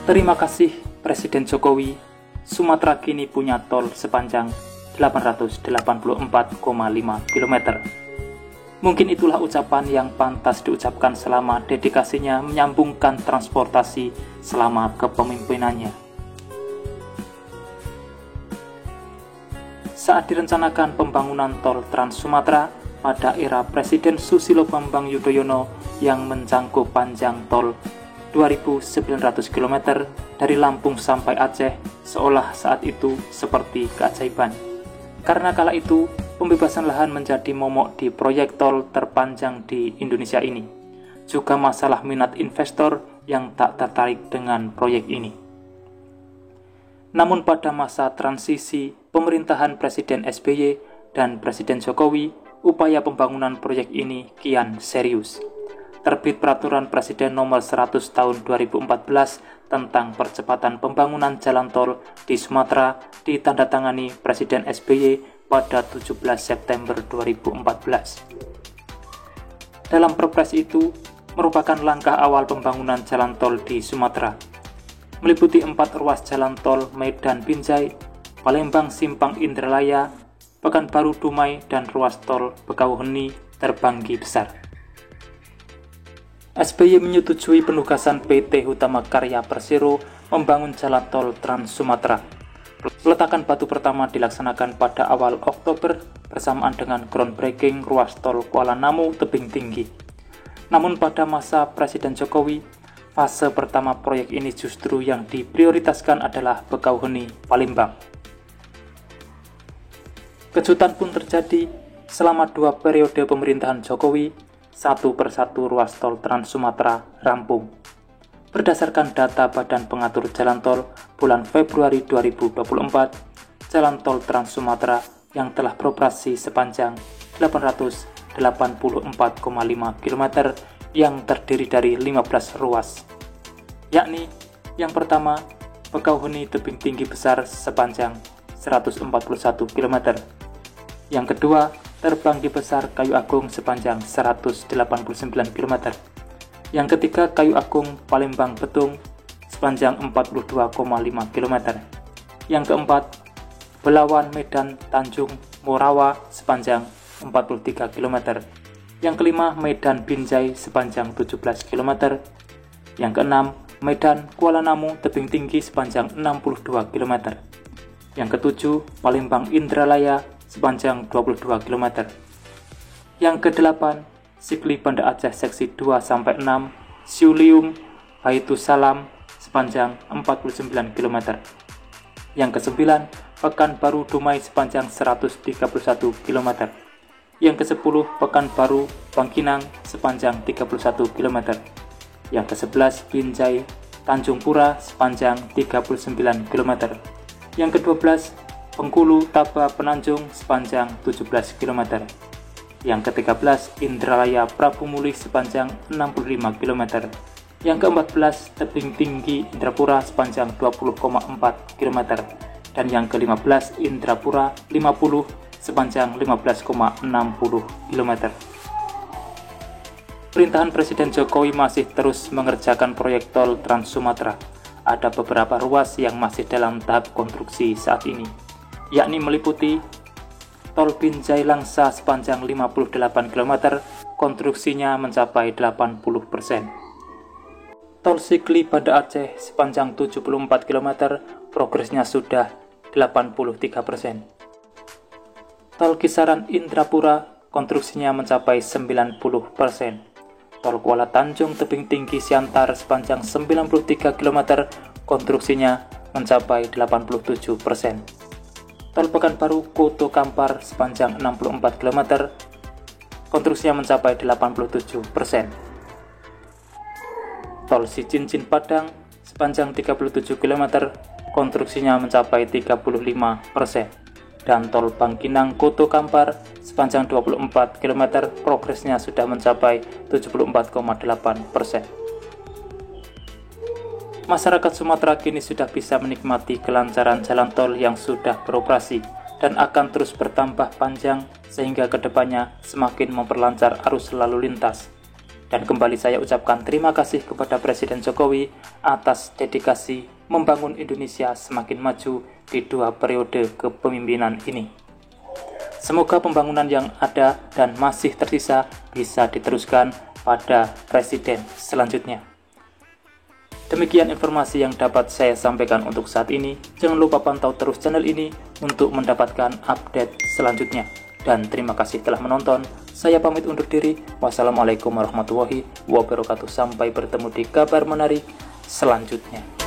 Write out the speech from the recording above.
Terima kasih Presiden Jokowi, Sumatera kini punya tol sepanjang 884,5 km. Mungkin itulah ucapan yang pantas diucapkan selama dedikasinya menyambungkan transportasi selama kepemimpinannya. Saat direncanakan pembangunan tol Trans Sumatera pada era Presiden Susilo Bambang Yudhoyono yang menjangkau panjang tol 2.900 km dari Lampung sampai Aceh, seolah saat itu seperti keajaiban. Karena kala itu, pembebasan lahan menjadi momok di proyek tol terpanjang di Indonesia ini. Juga masalah minat investor yang tak tertarik dengan proyek ini. Namun pada masa transisi pemerintahan Presiden SBY dan Presiden Jokowi, upaya pembangunan proyek ini kian serius. Terbit Peraturan Presiden Nomor 100 Tahun 2014 tentang percepatan pembangunan jalan tol di Sumatera ditandatangani Presiden SBY pada 17 September 2014. Dalam Perpres itu merupakan langkah awal pembangunan jalan tol di Sumatera, meliputi 4 ruas jalan tol Medan Binjai, Palembang Simpang Indralaya, Pekanbaru Dumai, dan ruas tol Bekauheni Terbanggi Besar. SBY menyetujui penugasan PT Hutama Karya Persero membangun jalan tol Trans Sumatera. Peletakan batu pertama dilaksanakan pada awal Oktober bersamaan dengan groundbreaking ruas tol Kuala Namu Tebing Tinggi. Namun pada masa Presiden Jokowi, fase pertama proyek ini justru yang diprioritaskan adalah Bekauheni Palembang. Kejutan pun terjadi selama 2 periode pemerintahan Jokowi. Satu persatu ruas tol Trans Sumatera rampung. Berdasarkan data Badan Pengatur Jalan Tol bulan Februari 2024, jalan tol Trans Sumatera yang telah beroperasi sepanjang 884,5 km yang terdiri dari 15 ruas, yakni yang pertama Bekauheni Tebing Tinggi Besar sepanjang 141 km, yang kedua Terbanggi Besar Kayu Agung sepanjang 189 km. Yang ketiga Kayu Agung Palembang Betung sepanjang 42,5 km. Yang keempat Belawan Medan Tanjung Morawa sepanjang 43 km. Yang kelima Medan Binjai sepanjang 17 km. Yang keenam Medan Kuala Namu Tebing Tinggi sepanjang 62 km. Yang ketujuh Palembang Indralaya sepanjang 22 km. Yang kedelapan, Sikli Banda Aceh seksi 2-6, Siulium Baitu Salam sepanjang 49 km. Yang kesembilan, Pekanbaru Dumai sepanjang 131 km. Yang ke-10, Pekanbaru Bangkinang sepanjang 31 km. Yang ke-11, Binjai Tanjung Pura sepanjang 39 km. Yang ke-12, Bengkulu Taba Penanjung sepanjang 17 km. Yang ke-13 Indralaya Prabu Mulih sepanjang 65 km. Yang ke-14 Tebing Tinggi Indrapura sepanjang 20,4 km. Dan yang ke-15 Indrapura 50 sepanjang 15,60 km. Pemerintahan Presiden Jokowi masih terus mengerjakan proyek tol Trans Sumatera. Ada beberapa ruas yang masih dalam tahap konstruksi saat ini, yakni meliputi tol Binjai Langsa sepanjang 58 km, konstruksinya mencapai 80%. Tol Sikli Banda Aceh sepanjang 74 km, progresnya sudah 83%. Tol Kisaran Indrapura, konstruksinya mencapai 90%. Tol Kuala Tanjung Tebing Tinggi Siantar sepanjang 93 km, konstruksinya mencapai 87%. Tol Pekanbaru Koto Kampar sepanjang 64 km, konstruksinya mencapai 87%. Tol Sicincin Padang sepanjang 37 km, konstruksinya mencapai 35%. Dan tol Bangkinang Koto Kampar sepanjang 24 km, progresnya sudah mencapai 74,8%. Masyarakat Sumatera kini sudah bisa menikmati kelancaran jalan tol yang sudah beroperasi dan akan terus bertambah panjang sehingga kedepannya semakin memperlancar arus lalu lintas. Dan kembali saya ucapkan terima kasih kepada Presiden Jokowi atas dedikasi membangun Indonesia semakin maju di 2 periode kepemimpinan ini. Semoga pembangunan yang ada dan masih tersisa bisa diteruskan pada Presiden selanjutnya. Demikian informasi yang dapat saya sampaikan untuk saat ini. Jangan lupa pantau terus channel ini untuk mendapatkan update selanjutnya. Dan terima kasih telah menonton. Saya pamit undur diri. Wassalamualaikum warahmatullahi wabarakatuh. Sampai bertemu di kabar menarik selanjutnya.